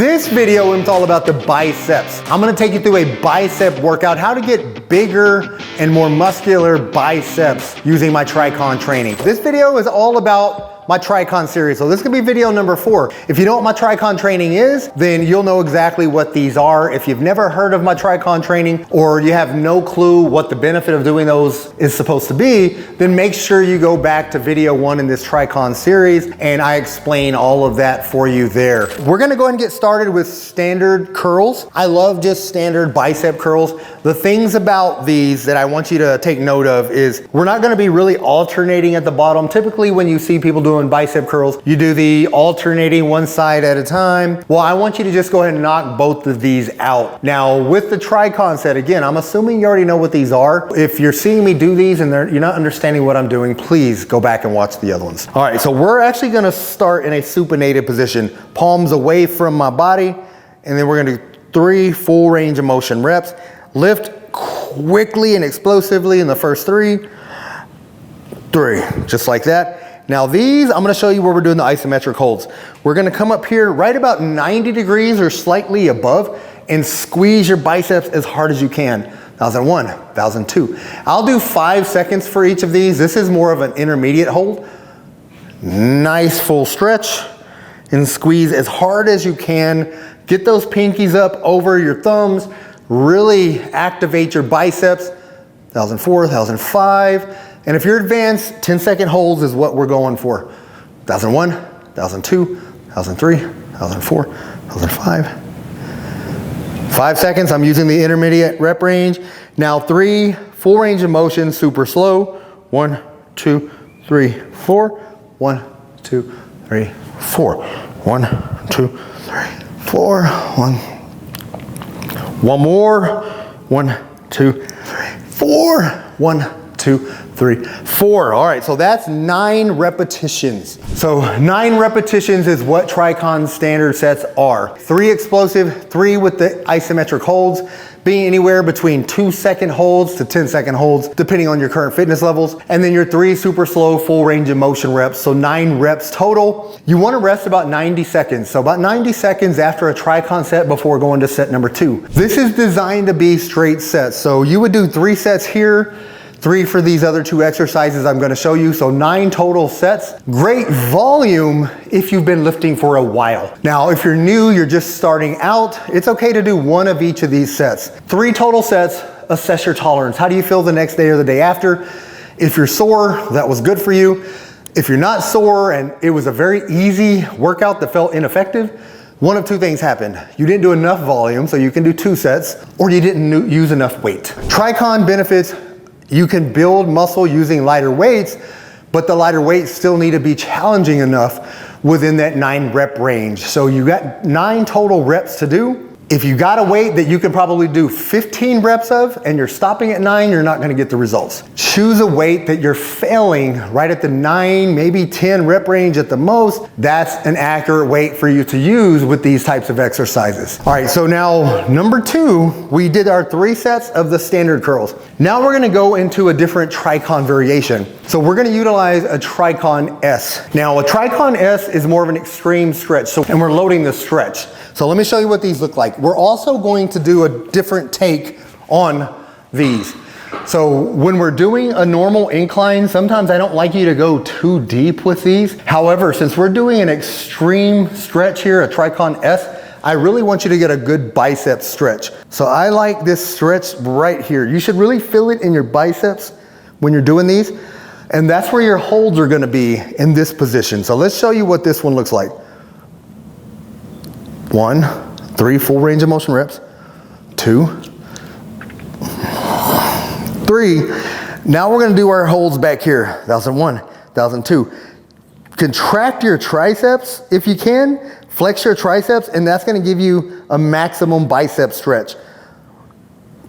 This video is all about the biceps. I'm gonna take you through a bicep workout, how to get bigger and more muscular biceps using my TriCon training. This video is all about my TriCon series. So this could be video number 4. If you know what my TriCon training is, then you'll know exactly what these are. If you've never heard of my TriCon training, or you have no clue what the benefit of doing those is supposed to be, then make sure you go back to video 1 in this TriCon series, and I explain all of that for you there. We're gonna go ahead and get started with standard curls. I love just standard bicep curls. The things about these that I want you to take note of is we're not gonna be really alternating at the bottom. Typically when you see people doing bicep curls, you do the alternating one side at a time. Well, I want you to just go ahead and knock both of these out. Now with the TriCon set, again, I'm assuming you already know what these are. If you're seeing me do these and you're not understanding what I'm doing, please go back and watch the other ones. All right, so we're actually gonna start in a supinated position, palms away from my body, and then we're gonna do 3 full range of motion reps. Lift quickly and explosively in the first 3, just like that. Now these, I'm gonna show you where we're doing the isometric holds. We're gonna come up here right about 90 degrees or slightly above and squeeze your biceps as hard as you can. 1001, 1002. I'll do 5 seconds for each of these. This is more of an intermediate hold. Nice full stretch and squeeze as hard as you can. Get those pinkies up over your thumbs. Really activate your biceps. 1004, 1005. And if you're advanced, 10-second holds is what we're going for. 1001, 1002, 1003, 1004, 1005. 5 seconds, I'm using the intermediate rep range. Now 3, full range of motion, super slow. 1, 2, 3, 4. 1, 2, 3, 4. 1, 2, 3, 4. 1 more. 1, 2, 3, 4. 1, 2, 3, 4. All right, so that's 9 repetitions. So 9 repetitions is what TriCon standard sets are. 3 explosive, 3 with the isometric holds, being anywhere between 2-second holds to 10-second holds, depending on your current fitness levels. And then your 3 super slow, full range of motion reps. So 9 reps total. You wanna rest about 90 seconds. So about 90 seconds after a TriCon set before going to set number 2. This is designed to be straight sets. So you would do 3 sets here, 3 for these other 2 exercises I'm gonna show you, so 9 total sets. Great volume if you've been lifting for a while. Now, if you're new, you're just starting out, it's okay to do 1 of each of these sets. 3 total sets, assess your tolerance. How do you feel the next day or the day after? If you're sore, that was good for you. If you're not sore and it was a very easy workout that felt ineffective, one of 2 things happened. You didn't do enough volume, so you can do 2 sets, or you didn't use enough weight. TriCon benefits: you can build muscle using lighter weights, but the lighter weights still need to be challenging enough within that 9 rep range. So you got 9 total reps to do. If you got a weight that you can probably do 15 reps of and you're stopping at 9, you're not gonna get the results. Choose a weight that you're failing right at the 9, maybe 10 rep range at the most. That's an accurate weight for you to use with these types of exercises. All right, so now number 2, we did our 3 sets of the standard curls. Now we're gonna go into a different TriCon variation. So we're gonna utilize a TriCon S. Now a TriCon S is more of an extreme stretch, and we're loading the stretch. So let me show you what these look like. We're also going to do a different take on these. So when we're doing a normal incline, sometimes I don't like you to go too deep with these. However, since we're doing an extreme stretch here, a TriCon S, I really want you to get a good bicep stretch. So I like this stretch right here. You should really feel it in your biceps when you're doing these. And that's where your holds are gonna be in this position. So let's show you what this one looks like. 1, 3 full range of motion reps. 2, 3. Now we're gonna do our holds back here. 1001, 1002. Contract your triceps if you can. Flex your triceps, and that's gonna give you a maximum bicep stretch.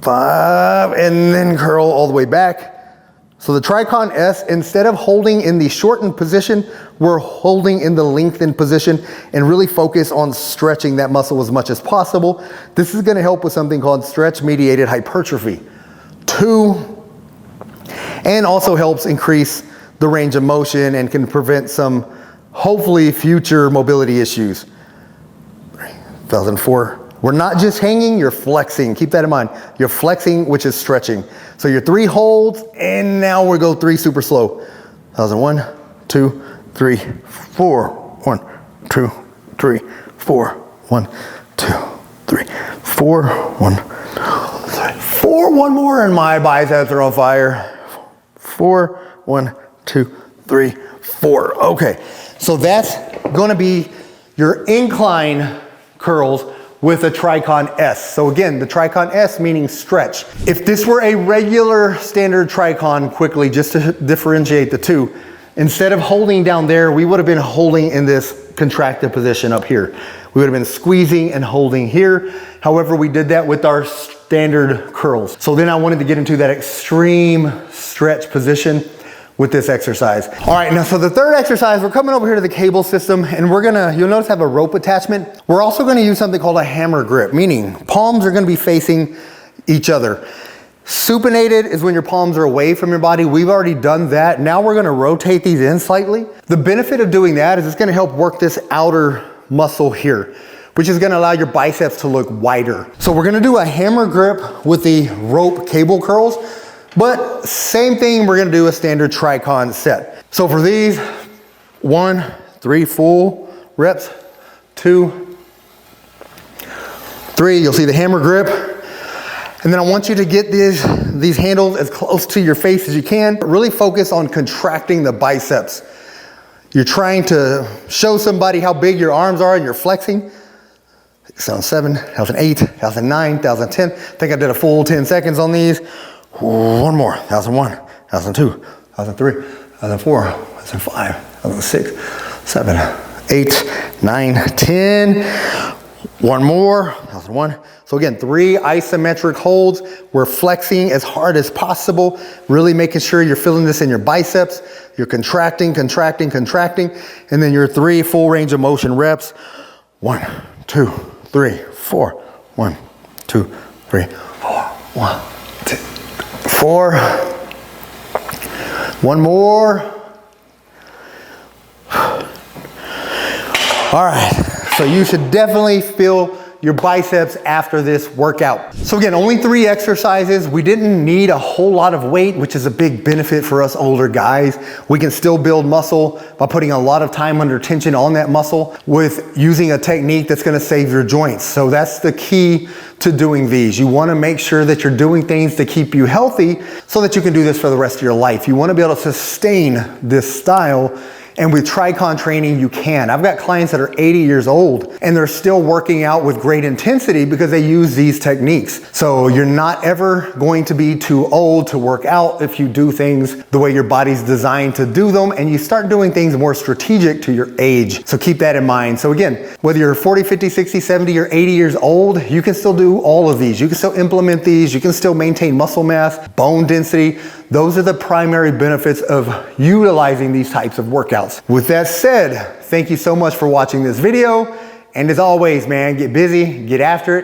5, and then curl all the way back. So the TriCon S, instead of holding in the shortened position, we're holding in the lengthened position and really focus on stretching that muscle as much as possible. This is gonna help with something called stretch-mediated hypertrophy. 2, and also helps increase the range of motion and can prevent some, hopefully, future mobility issues. 1004. We're not just hanging, you're flexing. Keep that in mind. You're flexing, which is stretching. So your 3 holds, and now we go 3 super slow. 1001, 2, 3, 4. 1, 2, 3, 4. 1, 2, 3, 4. 1, 2, 3, 4. One more, and my biceps are on fire. 4. 1, 2, 3, 4. Okay, so that's gonna be your incline curls with a TriCon S. So again, the TriCon S meaning stretch. If this were a regular standard TriCon, quickly, just to differentiate the two, instead of holding down there, we would have been holding in this contracted position up here. We would have been squeezing and holding here. However, we did that with our standard curls. So then I wanted to get into that extreme stretch position with this exercise. All right, now so the third exercise, we're coming over here to the cable system, and we're gonna, you'll notice I have a rope attachment. We're also gonna use something called a hammer grip, meaning palms are gonna be facing each other. Supinated is when your palms are away from your body. We've already done that. Now we're gonna rotate these in slightly. The benefit of doing that is it's gonna help work this outer muscle here, which is gonna allow your biceps to look wider. So we're gonna do a hammer grip with the rope cable curls. But same thing, we're gonna do a standard TriCon set. So for these, 1, 3 full reps, 2, 3, you'll see the hammer grip. And then I want you to get these handles as close to your face as you can. Really focus on contracting the biceps. You're trying to show somebody how big your arms are and you're flexing. 2007, 2008, 2009, 2010. I think I did a full 10 seconds on these. One more, 1001, 1002, 1003, 1004, 1005, 1006, 7, 8, 9, 10. One more, 1001. So again, 3 isometric holds. We're flexing as hard as possible, really making sure you're feeling this in your biceps. You're contracting, contracting, contracting, and then your 3 full range of motion reps. 1, 2, 3, 4. 1, 2, 3, 4. 1, 2, 4. One more. All right, so you should definitely feel your biceps after this workout. So again, only 3 exercises. We didn't need a whole lot of weight, which is a big benefit for us older guys. We can still build muscle by putting a lot of time under tension on that muscle with using a technique that's gonna save your joints. So that's the key to doing these. You wanna make sure that you're doing things to keep you healthy so that you can do this for the rest of your life. You wanna be able to sustain this style. And with TriCon training, you can. I've got clients that are 80 years old and they're still working out with great intensity because they use these techniques. So you're not ever going to be too old to work out if you do things the way your body's designed to do them, and you start doing things more strategic to your age. So keep that in mind. So again, whether you're 40, 50, 60, 70, or 80 years old, you can still do all of these. You can still implement these. You can still maintain muscle mass, bone density. Those are the primary benefits of utilizing these types of workouts. With that said, thank you so much for watching this video. And as always, man, get busy, get after it.